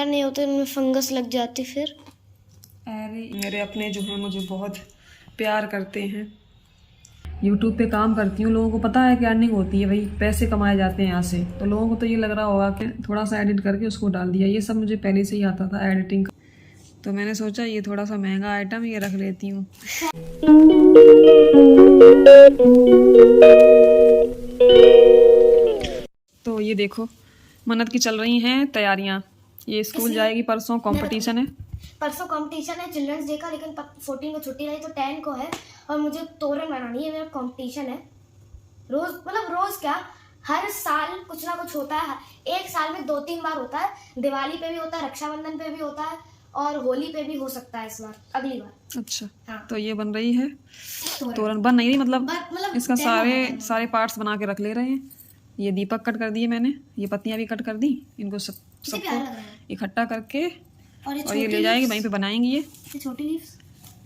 Cutter नहीं होते, उनमें फंगस लग जाती फिर। अरे मेरे अपने जो हैं मुझे बहुत प्यार करते हैं। यूट्यूब पे काम करती हूँ, लोगों को पता है कि अर्निंग होती है भाई, पैसे कमाए जाते हैं यहाँ से। तो लोगों को तो ये लग रहा होगा कि थोड़ा सा एडिट करके उसको डाल दिया। ये सब मुझे पहले से ही आता था एडिटिंग, तो मैंने सोचा ये थोड़ा सा महंगा आइटम ये रख लेती हूँ। तो ये देखो मन्नत की चल रही हैं तैयारियां। ये स्कूल जाएगी, परसों कंपटीशन है। परसों कंपटीशन है चिल्ड्रंस डे का, लेकिन 14 को छुट्टी रही तो 10 को है और मुझे तोरण बनानी है। मेरा कंपटीशन है। रोज मतलब रोज क्या, हर साल कुछ ना कुछ होता है। एक साल में 2-3 बार होता है। दिवाली पे भी होता है, रक्षाबंधन पे भी होता है और होली पे भी हो सकता है इस बार, अगली बार। अच्छा हाँ। तो ये बन रही है तोरण। बन नहीं रही मतलब इसका सारे पार्ट्स बना के रख ले रहे हैं। ये दीपक कट कर दिए मैंने, ये पत्तियां भी कट कर दी। इनको सबको इकट्ठा करके और ये ले जाएंगे वहीं पे बनाएंगे। ये छोटी लीव्स,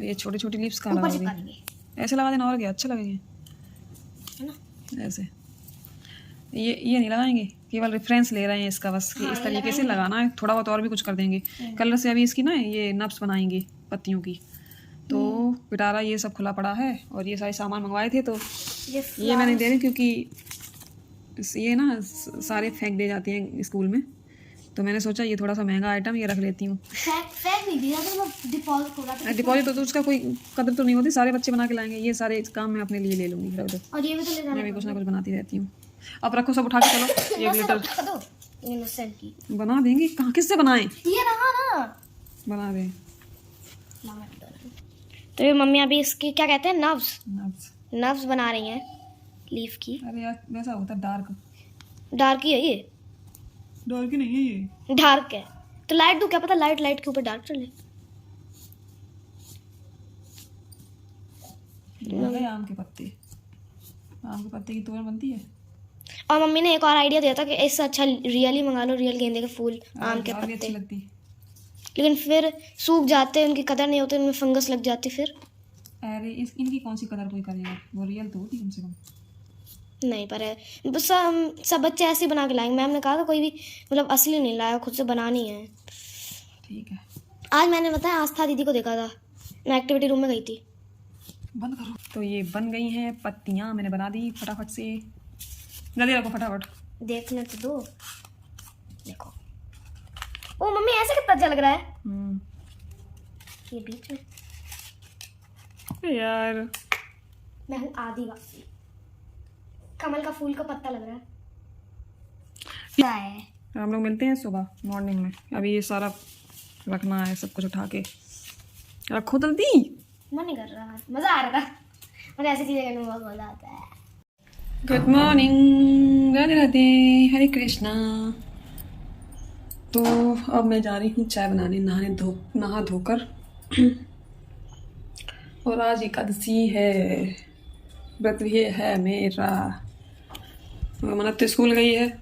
ये छोटी छोटी लीव्स कहाँ लगाओगे? ऐसे लगा देना और क्या अच्छा लगेंगे है ना। ऐसे ये नहीं लगाएंगे, केवल रेफरेंस ले रहे हैं इसका बस कि इस तरीके से लगाना है। थोड़ा बहुत और भी कुछ कर देंगे कलर से। अभी इसकी ना ये नब्स बनाएंगे पत्तियों की। तो पिटारा ये सब खुला पड़ा है और ये सारे सामान मंगवाए थे तो ये मैं नहीं दे रही क्योंकि ये ना सारे फेंक दे जाते हैं स्कूल में। तो मैंने सोचा ये थोड़ा सा महंगा आइटम ये रख लेती हूँ। फेंक नहीं दिया तो डिपॉजिट होगा। डिपॉजिट तो उसका कोई कदर तो नहीं होती, सारे बच्चे बना के लाएंगे। ये सारे काम मैं अपने लिए ले लूँगी, रख दो। और ये भी तो ले जाना, मैं भी कुछ ना कुछ बनाती रहती हूँ। अब रखो सब उठा के चलो। ये ग्लिटर बना देंगे, कहाँ किससे बनाएं? ये रहा ना, बना दें। तो ये मम्मी अभी इसकी क्या कहते हैं, नव्स बना रही हैं लीफ की। अरे यार वैसा होता है डार्क ही है ये। डार्क नहीं है ये, डार्क है तो लाइट दो, क्या पता लाइट के ऊपर डार्क चले। आम के पत्ते की तोरण बनती है। और मम्मी ने एक और आइडिया दिया था कि इससे अच्छा रियल ही मंगा लो, रियल गेंदे के फूल, आम के पत्ते। अच्छी लगती, लेकिन फिर सूख जाते हैं, उनकी कदर नहीं होती, उनमें फंगस लग जाती फिर। अरे इनकी कौन सी कदर कोई करेगा, वो रियल तो होती कम से कम। नहीं पर है बस सब बच्चे ऐसे ही बना के लाएंगे। मैम ने कहा था कोई भी मतलब असली नहीं लाया, खुद से बनानी है। ठीक है। आज मैंने बताया आस्था दीदी को देखा था, मैं एक्टिविटी रूम में गई थी। बंद करो। तो ये बन गई हैं पत्तियां, मैंने बना दी फटाफट से। जल्दी रखो फटाफट। देखने तो दो। देखो ओ मम्मी ऐसे कितना अच्छा लग रहा है। ये बीच में यार मैं हूँ आदिवासी। कमल का फूल का पत्ता लग रहा है। हम लोग मिलते हैं सुबह मॉर्निंग में। अभी ये सारा रखना है, सब कुछ उठा के रखो जल्दी। मन नहीं कर रहा, मजा आ रहा था। मुझे ऐसी चीजें करने में बहुत मजा आता है। गुड मॉर्निंग, राधे राधे, हरे कृष्णा। तो अब मैं जा रही हूँ चाय बनाने, नहा धोकर। और आज एकादशी है, व्रत भी है मेरा। मन्नत तो स्कूल गई है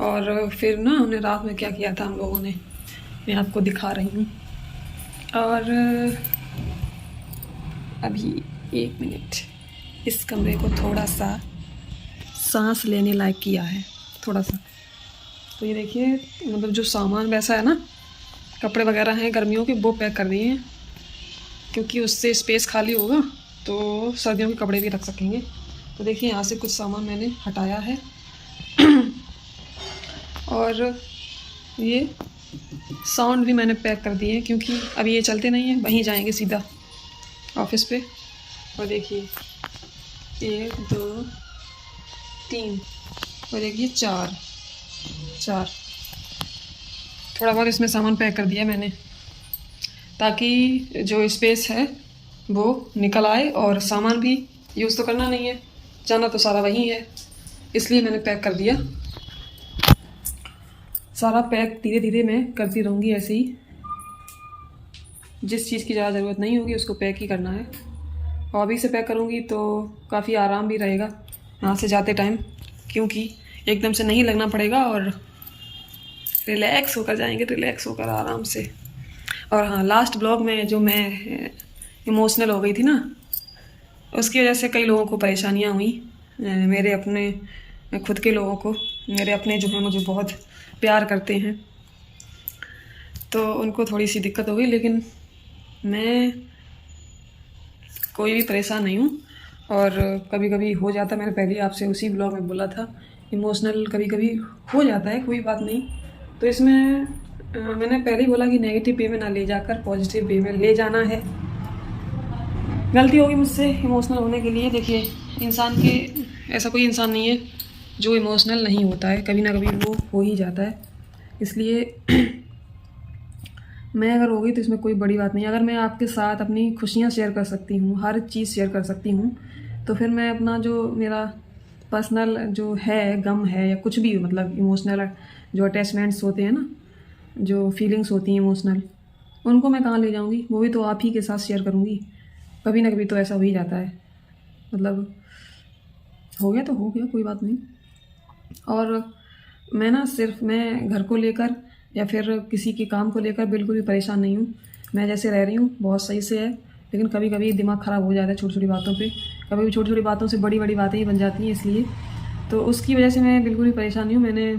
और फिर ना हमने रात में क्या किया था हम लोगों ने, मैं आपको दिखा रही हूँ। और अभी 1 मिनट, इस कमरे को थोड़ा सा सांस लेने लायक किया है थोड़ा सा। तो ये देखिए मतलब जो सामान वैसा है ना, कपड़े वगैरह हैं गर्मियों के, वो पैक कर दिए हैं क्योंकि उससे स्पेस खाली होगा तो सर्दियों के कपड़े भी रख सकेंगे। तो देखिए यहाँ से कुछ सामान मैंने हटाया है। और ये साउंड भी मैंने पैक कर दिए हैं क्योंकि अभी ये चलते नहीं हैं, वहीं जाएंगे सीधा ऑफिस पे। और देखिए 1 2 3 और देखिए 4 थोड़ा बहुत इसमें सामान पैक कर दिया मैंने ताकि जो स्पेस है वो निकल आए और सामान भी यूज़ तो करना नहीं है, जाना तो सारा वही है, इसलिए मैंने पैक कर दिया। सारा पैक धीरे धीरे मैं करती रहूँगी ऐसे ही। जिस चीज़ की ज़्यादा ज़रूरत नहीं होगी उसको पैक ही करना है। और अभी से पैक करूँगी तो काफ़ी आराम भी रहेगा यहाँ से जाते टाइम, क्योंकि एकदम से नहीं लगना पड़ेगा और रिलैक्स होकर जाएंगे, रिलैक्स होकर आराम से। और हाँ, लास्ट ब्लॉग में जो मैं इमोशनल हो गई थी ना, उसकी वजह से कई लोगों को परेशानियाँ हुई। मेरे अपने खुद के लोगों को, मेरे अपने जो हैं मुझे बहुत प्यार करते हैं, तो उनको थोड़ी सी दिक्कत हो गई, लेकिन मैं कोई भी परेशान नहीं हूँ। और कभी कभी हो जाता, मैंने पहले आपसे उसी ब्लॉग में बोला था, इमोशनल कभी कभी हो जाता है, कोई बात नहीं। तो इसमें मैंने पहले ही बोला कि नेगेटिव वे में ना ले जाकर पॉजिटिव वे में ले जाना है। गलती होगी मुझसे इमोशनल होने के लिए। देखिए, इंसान के ऐसा कोई इंसान नहीं है जो इमोशनल नहीं होता है, कभी ना कभी वो हो ही जाता है। इसलिए मैं अगर हो गई तो इसमें कोई बड़ी बात नहीं। अगर मैं आपके साथ अपनी खुशियाँ शेयर कर सकती हूँ, हर चीज़ शेयर कर सकती हूँ, तो फिर मैं अपना जो मेरा पर्सनल जो है गम है या कुछ भी, मतलब इमोशनल जो अटैचमेंट्स होते हैं ना, जो फीलिंग्स होती हैं इमोशनल, उनको मैं कहाँ ले जाऊँगी? वो भी तो आप ही के साथ शेयर करूँगी। कभी ना कभी तो ऐसा हो ही जाता है, मतलब हो गया तो हो गया, कोई बात नहीं। और मैं ना सिर्फ मैं घर को लेकर या फिर किसी के काम को लेकर बिल्कुल भी परेशान नहीं हूँ। मैं जैसे रह रही हूँ बहुत सही से है, लेकिन कभी कभी दिमाग ख़राब हो जाता है छोटी छोटी बातों पे। कभी भी छोटी छोटी बातों से बड़ी बड़ी बातें ही बन जाती हैं, इसलिए तो उसकी वजह से मैं बिल्कुल भी परेशान नहीं हूँ। मैंने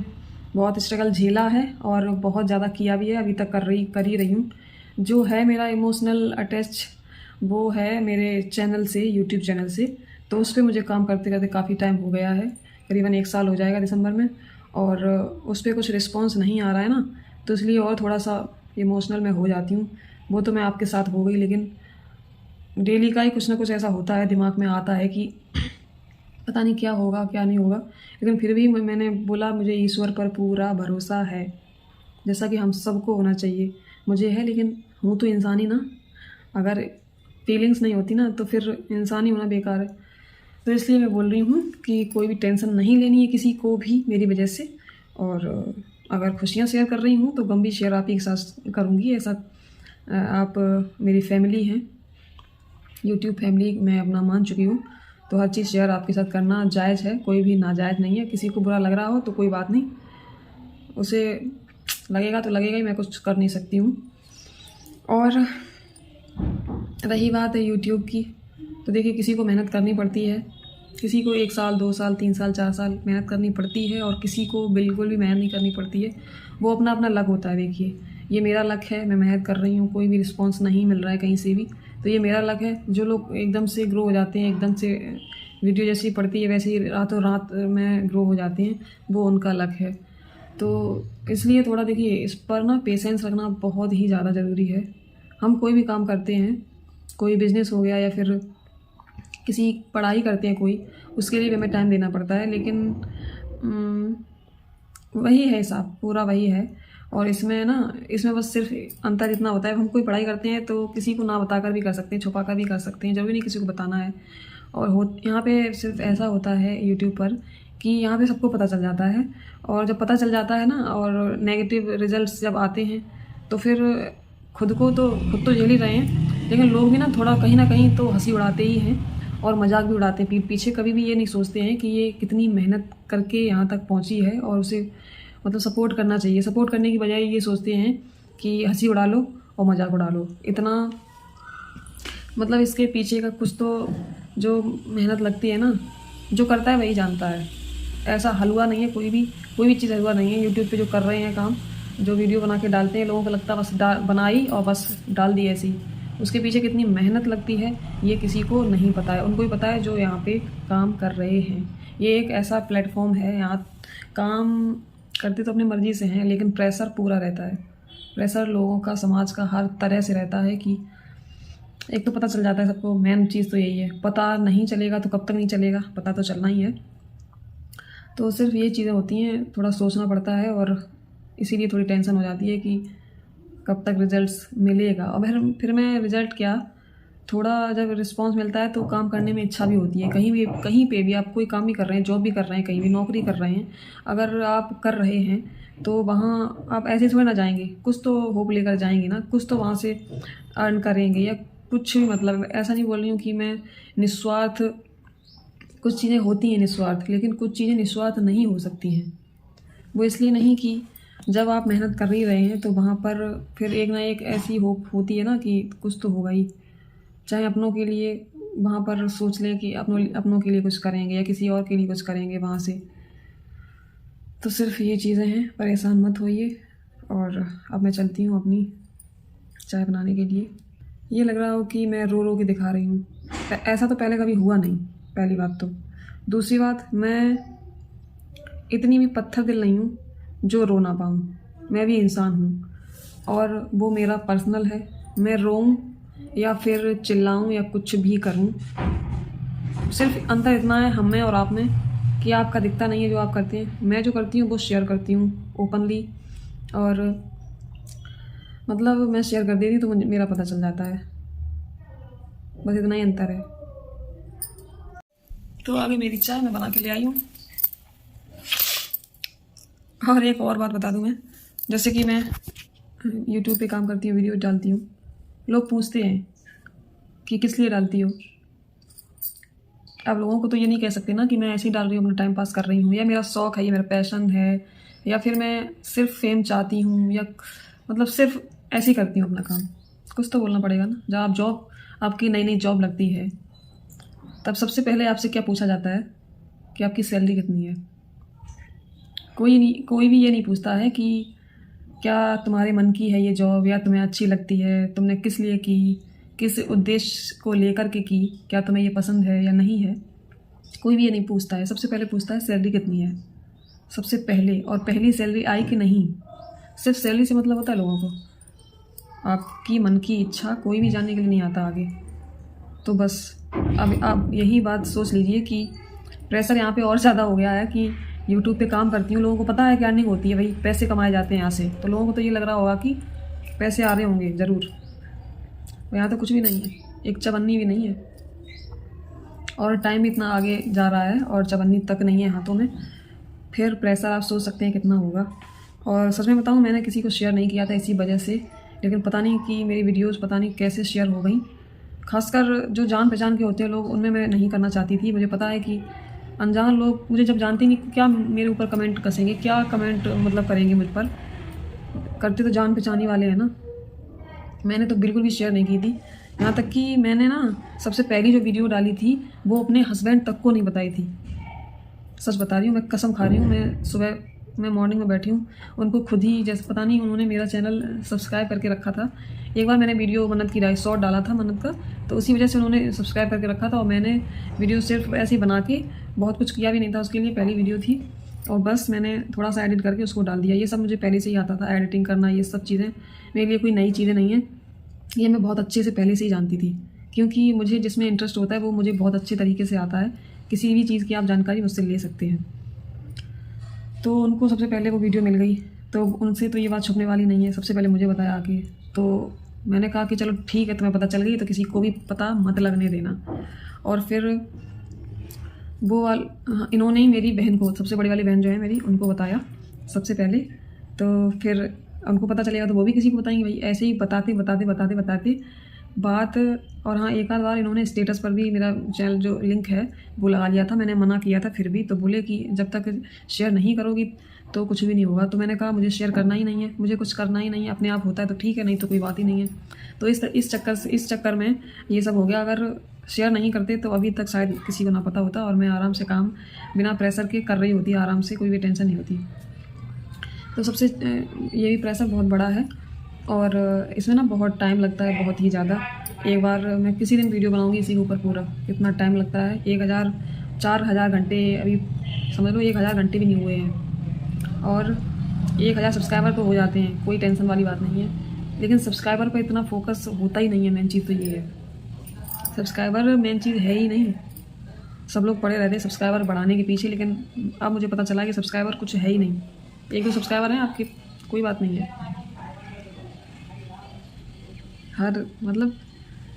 बहुत स्ट्रगल झेला है और बहुत ज़्यादा किया भी है, अभी तक कर ही रही हूँ। जो है मेरा इमोशनल अटैच वो है मेरे चैनल से, यूट्यूब चैनल से। तो उस पर मुझे काम करते करते काफ़ी टाइम हो गया है, करीबन 1 साल हो जाएगा दिसंबर में। और उस पर कुछ रिस्पॉन्स नहीं आ रहा है ना, तो इसलिए और थोड़ा सा इमोशनल मैं हो जाती हूँ। वो तो मैं आपके साथ हो गई, लेकिन डेली का ही कुछ ना कुछ ऐसा होता है, दिमाग में आता है कि पता नहीं क्या होगा क्या नहीं होगा। लेकिन फिर भी मैंने बोला मुझे ईश्वर पर पूरा भरोसा है, जैसा कि हम सबको होना चाहिए। मुझे है, लेकिन हूँ तो इंसान ही ना। अगर फीलिंग्स नहीं होती ना तो फिर इंसान ही होना बेकार है। तो इसलिए मैं बोल रही हूँ कि कोई भी टेंशन नहीं लेनी है किसी को भी मेरी वजह से। और अगर खुशियाँ शेयर कर रही हूँ तो गम भी शेयर आप ही के साथ करूँगी। ऐसा आप मेरी फैमिली हैं, यूट्यूब फैमिली मैं अपना मान चुकी हूँ, तो हर चीज़ शेयर आपके साथ करना जायज़ है, कोई भी नाजायज़ नहीं है। किसी को बुरा लग रहा हो तो कोई बात नहीं, उसे लगेगा तो लगेगा ही, मैं कुछ कर नहीं सकती हूँ। और रही बात है यूट्यूब की, तो देखिए किसी को मेहनत करनी पड़ती है, किसी को 1 साल 2 साल 3 साल 4 साल मेहनत करनी पड़ती है, और किसी को बिल्कुल भी मेहनत नहीं करनी पड़ती है। वो अपना अपना लक होता है। देखिए ये मेरा लक है, मैं मेहनत कर रही हूँ, कोई भी रिस्पॉन्स नहीं मिल रहा है कहीं से भी, तो ये मेरा लक है। जो लोग एकदम से ग्रो हो जाते हैं, एकदम से वीडियो जैसी पड़ती है वैसे ही रातों रात में ग्रो हो जाते हैं, वो उनका लक है। तो इसलिए थोड़ा देखिए इस पर ना पेशेंस रखना बहुत ही ज़्यादा ज़रूरी है। हम कोई भी काम करते हैं, कोई बिज़नेस हो गया या फिर किसी पढ़ाई करते हैं कोई, उसके लिए भी हमें टाइम देना पड़ता है, लेकिन वही है हिसाब, पूरा वही है। और इसमें बस सिर्फ अंतर इतना होता है, हम कोई पढ़ाई करते हैं तो किसी को ना बताकर भी कर सकते हैं, छुपा कर भी कर सकते हैं, जरूरी नहीं किसी को बताना है। और यहाँ पे सिर्फ ऐसा होता है यूट्यूब पर कि यहाँ पे सबको पता चल जाता है, और जब पता चल जाता है ना और नेगेटिव रिजल्ट्स जब आते हैं तो फिर खुद तो झेल ही रहे हैं, लेकिन लोग भी ना कहीं तो हंसी उड़ाते ही हैं और मजाक भी उड़ाते हैं पीठ पीछे। कभी भी ये नहीं सोचते हैं कि ये कितनी मेहनत करके यहाँ तक पहुँची है और उसे मतलब सपोर्ट करना चाहिए। सपोर्ट करने की बजाय ये सोचते हैं कि हंसी उड़ा लो और मजाक उड़ा लो। इतना मतलब इसके पीछे का कुछ तो जो मेहनत लगती है ना, जो करता है वही जानता है। ऐसा हलवा नहीं है, कोई भी चीज़ हलवा नहीं है। यूट्यूब पे जो कर रहे हैं काम, जो वीडियो बना के डालते हैं, लोगों को लगता है बस बनाई और बस डाल दी ऐसी। उसके पीछे कितनी मेहनत लगती है ये किसी को नहीं पता है। उनको ही पता है जो यहाँ पे काम कर रहे हैं। ये एक ऐसा प्लेटफॉर्म है, यहाँ काम करते तो अपनी मर्ज़ी से हैं, लेकिन प्रेशर पूरा रहता है। प्रेशर लोगों का, समाज का हर तरह से रहता है कि एक तो पता चल जाता है सबको, मेन चीज़ तो यही है। पता नहीं चलेगा तो कब तक नहीं चलेगा, पता तो चलना ही है। तो सिर्फ ये चीज़ें होती हैं, थोड़ा सोचना पड़ता है और इसीलिए थोड़ी टेंशन हो जाती है कि कब तक रिजल्ट्स मिलेगा। और फिर मैं रिज़ल्ट क्या, थोड़ा जब रिस्पांस मिलता है तो काम करने में इच्छा भी होती है। कहीं पे भी आप कोई काम भी कर रहे हैं, जॉब भी कर रहे हैं, कहीं भी नौकरी कर रहे हैं, अगर आप कर रहे हैं तो वहाँ आप ऐसे थोड़ी ना जाएंगे, कुछ तो होप लेकर जाएंगे ना, कुछ तो वहाँ से अर्न करेंगे या कुछ भी। मतलब ऐसा नहीं बोल रही हूँ कि मैं निस्वार्थ, कुछ चीज़ें होती हैं निस्वार्थ, लेकिन कुछ चीज़ें निस्वार्थ नहीं हो सकती हैं। वो इसलिए नहीं कि जब आप मेहनत कर ही रहे हैं तो वहाँ पर फिर एक ना एक ऐसी होप होती है ना कि कुछ तो होगा ही। चाहे अपनों के लिए वहाँ पर सोच लें कि अपनों के लिए कुछ करेंगे या किसी और के लिए कुछ करेंगे वहाँ से। तो सिर्फ ये चीज़ें हैं, परेशान मत होइए। और अब मैं चलती हूँ अपनी चाय बनाने के लिए। ये लग रहा हो कि मैं रो रो के दिखा रही हूँ, ऐसा तो पहले कभी हुआ नहीं, पहली बात तो। दूसरी बात, मैं इतनी भी पत्थर दिल नहीं हूँ जो रो ना पाऊँ। मैं भी इंसान हूँ और वो मेरा पर्सनल है। मैं रोऊँ या फिर चिल्लाऊँ या कुछ भी करूँ, सिर्फ अंतर इतना है हम में और आप में कि आपका दिखता नहीं है जो आप करते हैं। मैं जो करती हूँ वो शेयर करती हूँ ओपनली, और मतलब मैं शेयर कर देती तो मुझे मेरा पता चल जाता है, बस इतना ही अंतर है। तो आगे मेरी चाय मैं बना के ले आई हूँ। और एक और बात बता दूँ मैं, जैसे कि मैं यूट्यूब पे काम करती हूँ, वीडियो डालती हूँ, लोग पूछते हैं कि किस लिए डालती हो। अब लोगों को तो ये नहीं कह सकते ना कि मैं ऐसे ही डाल रही हूँ, अपना टाइम पास कर रही हूँ, या मेरा शौक़ है, ये मेरा पैशन है, या फिर मैं सिर्फ फेम चाहती हूँ, या मतलब सिर्फ ऐसे ही करती हूँ अपना काम। कुछ तो बोलना पड़ेगा ना। जब आप आपकी नई नई जॉब लगती है तब सबसे पहले आपसे क्या पूछा जाता है कि आपकी सैलरी कितनी है। कोई भी ये नहीं पूछता है कि क्या तुम्हारे मन की है ये जॉब, या तुम्हें अच्छी लगती है, तुमने किस लिए की, किस उद्देश्य को लेकर के की, क्या तुम्हें ये पसंद है या नहीं है। कोई भी ये नहीं पूछता है। सबसे पहले पूछता है सैलरी कितनी है, सबसे पहले। और पहली सैलरी आई कि नहीं, सिर्फ सैलरी से मतलब होता है लोगों को। आपकी मन की इच्छा कोई भी जानने के लिए नहीं आता आगे। तो बस अब आप यही बात सोच लीजिए कि प्रेशर यहाँ पे और ज़्यादा हो गया है कि यूट्यूब पे काम करती हूँ, लोगों को पता है कि अर्निंग होती है, भाई पैसे कमाए जाते हैं यहाँ से, तो लोगों को तो ये लग रहा होगा कि पैसे आ रहे होंगे ज़रूर। यहाँ तो कुछ भी नहीं है, एक चवन्नी भी नहीं है, और टाइम इतना आगे जा रहा है और चवन्नी तक नहीं है हाथों में। फिर प्रेशर आप सोच सकते हैं कितना होगा। और सच में बताऊँ, मैंने किसी को शेयर नहीं किया था इसी वजह से, लेकिन पता नहीं कि मेरी वीडियोस पता नहीं कैसे शेयर हो गई। खासकर जो जान पहचान के होते हैं लोग, उनमें मैं नहीं करना चाहती थी। मुझे पता है कि अनजान लोग मुझे जब जानते नहीं, क्या मेरे ऊपर कमेंट कसेंगे, क्या कमेंट मतलब करेंगे मुझ पर। करते तो जान पहचानी वाले हैं ना। मैंने तो बिल्कुल भी शेयर नहीं की थी। यहाँ तक कि मैंने ना सबसे पहली जो वीडियो डाली थी वो अपने हस्बैंड तक को नहीं बताई थी। सच बता रही हूँ, मैं कसम खा रही हूँ। मैं मॉर्निंग में बैठी हूँ, उनको खुद ही जैसे पता नहीं उन्होंने मेरा चैनल सब्सक्राइब करके रखा था। एक बार मैंने वीडियो मन्नत की शॉर्ट डाला था मन्नत का, तो उसी वजह से उन्होंने सब्सक्राइब करके रखा था। और मैंने वीडियो सिर्फ ऐसे ही बना के, बहुत कुछ किया भी नहीं था उसके लिए, पहली वीडियो थी, और बस मैंने थोड़ा सा एडिट करके उसको डाल दिया। ये सब मुझे पहले से ही आता था, एडिटिंग करना, ये सब चीज़ें मेरे लिए कोई नई चीज़ें नहीं हैं। ये मैं बहुत अच्छे से पहले से ही जानती थी, क्योंकि मुझे जिसमें इंटरेस्ट होता है वो मुझे बहुत अच्छे तरीके से आता है। किसी भी चीज़ की आप जानकारी मुझसे ले सकते हैं। तो उनको सबसे पहले वो वीडियो मिल गई, तो उनसे तो ये बात छुपने वाली नहीं है, सबसे पहले मुझे बताया आके। तो मैंने कहा कि चलो ठीक है, तुम्हें पता चल गई तो किसी को भी पता मत लगने देना। और फिर इन्होंने ही मेरी बहन को, सबसे बड़ी वाली बहन जो है मेरी, उनको बताया सबसे पहले। तो फिर उनको पता चलेगा तो वो भी किसी को बताएंगे। भाई ऐसे ही बताते बात। और हाँ, एक आध बार इन्होंने स्टेटस पर भी मेरा चैनल जो लिंक है वो लगा लिया था। मैंने मना किया था फिर भी, तो बोले कि जब तक शेयर नहीं करोगी तो कुछ भी नहीं होगा। तो मैंने कहा मुझे शेयर करना ही नहीं है, मुझे कुछ करना ही नहीं है। अपने आप होता है तो ठीक है, नहीं तो कोई बात ही नहीं है। तो इस चक्कर में ये सब हो गया। अगर शेयर नहीं करते तो अभी तक शायद किसी को ना पता होता, और मैं आराम से काम बिना प्रेशर के कर रही होती, आराम से, कोई भी टेंशन नहीं होती। तो सबसे ये भी प्रेशर बहुत बड़ा है, और इसमें ना बहुत टाइम लगता है, बहुत ही ज़्यादा। एक बार मैं किसी दिन वीडियो बनाऊंगी इसी के ऊपर पूरा, कितना टाइम लगता है। 4,000 घंटे, अभी समझ लो 1,000 घंटे भी नहीं हुए हैं, और 1,000 सब्सक्राइबर तो हो जाते हैं, कोई टेंशन वाली बात नहीं है। लेकिन सब्सक्राइबर पर इतना फोकस होता ही नहीं है। मेन चीज़ तो ये है, सब्सक्राइबर मेन चीज़ है ही नहीं। सब लोग पड़े रहते हैं सब्सक्राइबर बढ़ाने के पीछे, लेकिन अब मुझे पता चला कि सब्सक्राइबर कुछ है ही नहीं। 1-2 सब्सक्राइबर हैं आपके, कोई बात नहीं है। मतलब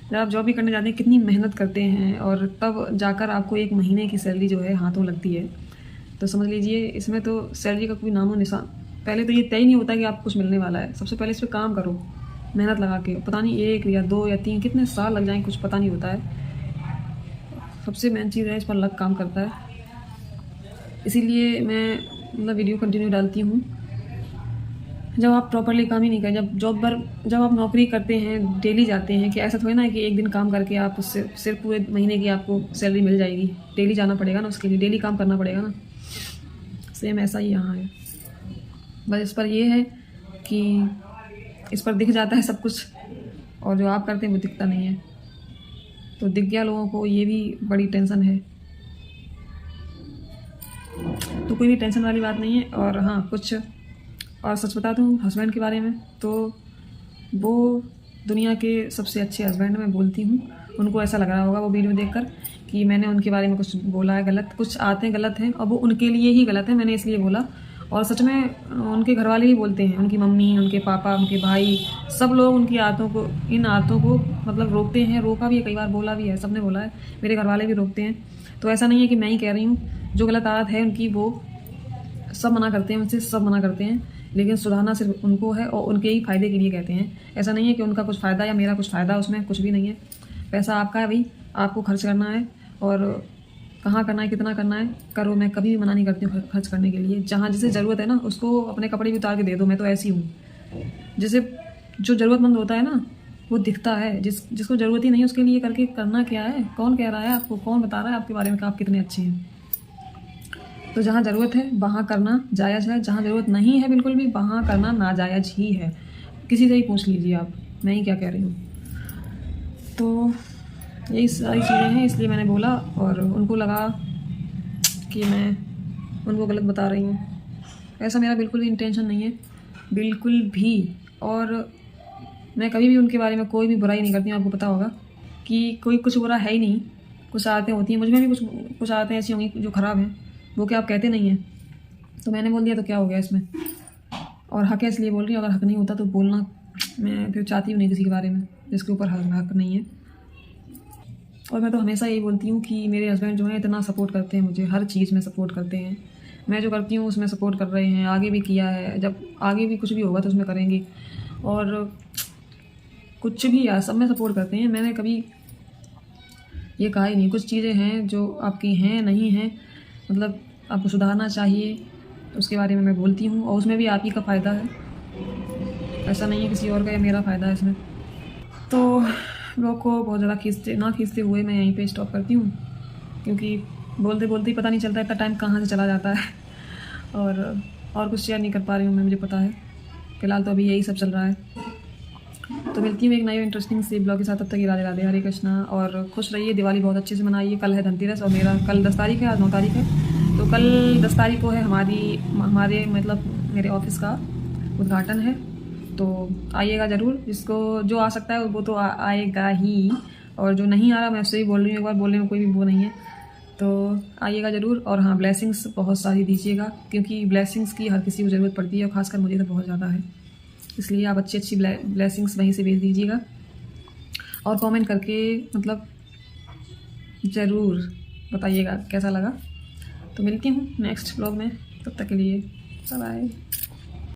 जब आप जॉब भी करने जाते हैं, कितनी मेहनत करते हैं, और तब जाकर आपको 1 महीने की सैलरी जो है हाथों लगती है। तो समझ लीजिए इसमें तो सैलरी का कोई नामो निशान, पहले तो ये तय नहीं होता कि आपको कुछ मिलने वाला है। सबसे पहले इस पर काम करो मेहनत लगा के, पता नहीं 1 या 2 या 3 कितने साल लग जाएंगे, कुछ पता नहीं होता है। सबसे मेन चीज़ है इस पर लग काम करता है। इसीलिए मैं मतलब वीडियो कंटिन्यू डालती हूँ। जब आप प्रॉपरली काम ही नहीं करें, जब आप नौकरी करते हैं, डेली जाते हैं, कि ऐसा थोड़ी ना है कि एक दिन काम करके आप उससे सिर्फ पूरे महीने की आपको सैलरी मिल जाएगी। डेली जाना पड़ेगा ना, उसके लिए डेली काम करना पड़ेगा ना। सेम ऐसा ही यहाँ है। बस इस पर ये है कि इस पर दिख जाता है सब कुछ और जो आप करते हैं वो दिखता नहीं है। तो दिख गया लोगों को, ये भी बड़ी टेंशन है। तो कोई भी टेंशन वाली बात नहीं है। और हाँ, कुछ और सच बता दूँ हस्बैंड के बारे में, तो वो दुनिया के सबसे अच्छे हस्बैंड मैं बोलती हूँ। उनको ऐसा लग रहा होगा वो वीडियो देखकर कि मैंने उनके बारे में कुछ बोला है गलत, कुछ आते गलत हैं और वो उनके लिए ही गलत है, मैंने इसलिए बोला। और सच में उनके घर वाले भी बोलते हैं, उनकी मम्मी, उनके पापा, उनके भाई, सब लोग उनकी आदतों को, इन आदतों को मतलब रोकते हैं, रोका भी है, कई बार बोला भी है, सबने बोला है, मेरे घर वाले भी रोकते हैं। तो ऐसा नहीं है कि मैं ही कह रही हूँ, जो गलत आदत है उनकी वो सब मना करते हैं, उनसे सब मना करते हैं, लेकिन सुधारना सिर्फ उनको है और उनके ही फ़ायदे के लिए कहते हैं। ऐसा नहीं है कि उनका कुछ फ़ायदा या मेरा कुछ फ़ायदा, उसमें कुछ भी नहीं है। पैसा आपका है भाई, आपको खर्च करना है और कहाँ करना है, कितना करना है करो। मैं कभी भी मना नहीं करती हूँ खर्च करने के लिए। जहाँ जिसे ज़रूरत है ना उसको अपने कपड़े भी उतार के दे दो, मैं तो ऐसी हूँ। जिसे जो ज़रूरतमंद होता है ना वो दिखता है, जिसको ज़रूरत ही नहीं उसके लिए करके करना क्या है? कौन कह रहा है आपको, कौन बता रहा है आपके बारे में कि आप कितने अच्छे हैं? तो जहाँ ज़रूरत है वहाँ करना जायज़ है, जहाँ ज़रूरत नहीं है बिल्कुल भी वहाँ करना नाजायज़ ही है। किसी से ही पूछ लीजिए आप, मैं ही क्या कह रही हूँ। तो यही सारी चीज़ें हैं, इसलिए मैंने बोला और उनको लगा कि मैं उनको गलत बता रही हूँ। ऐसा मेरा बिल्कुल भी इंटेंशन नहीं है, बिल्कुल भी। और मैं कभी भी उनके बारे में कोई भी बुराई नहीं करती हूँ। आपको पता होगा कि कोई कुछ बुरा है ही नहीं, कुछ आदतें होती हैं, मुझ में भी कुछ आदतें ऐसी होंगी जो ख़राब हैं, वो क्या आप कहते नहीं हैं? तो मैंने बोल दिया तो क्या हो गया इसमें? और हक है इसलिए बोल रही हूँ, अगर हक नहीं होता तो बोलना मैं फिर चाहती हूँ नहीं किसी के बारे में जिसके ऊपर हक नहीं है। और मैं तो हमेशा यही बोलती हूँ कि मेरे हस्बैंड जो हैं इतना सपोर्ट करते हैं मुझे, हर चीज़ में सपोर्ट करते हैं। मैं जो करती हूँ उसमें सपोर्ट कर रहे हैं, आगे भी किया है, जब आगे भी कुछ भी होगा तो उसमें करेंगे। और कुछ भी यार सब में सपोर्ट करते हैं। मैंने कभी ये कहा ही नहीं। कुछ चीज़ें हैं जो आपकी हैं नहीं हैं, मतलब आपको सुधारना चाहिए, उसके बारे में मैं बोलती हूँ और उसमें भी आप ही का फ़ायदा है, ऐसा नहीं है किसी और का या मेरा फ़ायदा है इसमें। तो लोग को बहुत ज़्यादा खींचते हुए मैं यहीं पे स्टॉप करती हूँ, क्योंकि बोलते बोलते ही पता नहीं चलता इतना टाइम कहाँ से चला जाता है। और कुछ शेयर नहीं कर पा रही हूँ मैं, मुझे पता है। फ़िलहाल तो अभी यही सब चल रहा है। तो मिलती हूँ एक नई इंटरेस्टिंग सी ब्लॉग के साथ। तब तक राधे राधे, हरे कृष्णा और खुश रहिए। दिवाली बहुत अच्छे से मनाइए। कल है धनतेरस और मेरा कल 10 तारीख है, आज 9 तारीख है। तो कल 10 तारीख को है हमारे मतलब मेरे ऑफिस का उद्घाटन है, तो आइएगा ज़रूर। जिसको जो आ सकता है वो तो आएगा ही, और जो नहीं आ रहा मैं उससे ही बोल रही हूँ, एक बार बोलने में कोई भी वो नहीं है, तो आइएगा ज़रूर। और हाँ, ब्लेसिंग्स बहुत सारी दीजिएगा, क्योंकि ब्लेसिंग्स की हर किसी को ज़रूरत पड़ती है और ख़ासकर मुझे तो बहुत ज़्यादा है। इसलिए आप अच्छी ब्लेसिंग्स वहीं से भेज दीजिएगा और कमेंट करके मतलब ज़रूर बताइएगा कैसा लगा। तो मिलती हूँ नेक्स्ट ब्लॉग में, तब तक के लिए बाय बाय।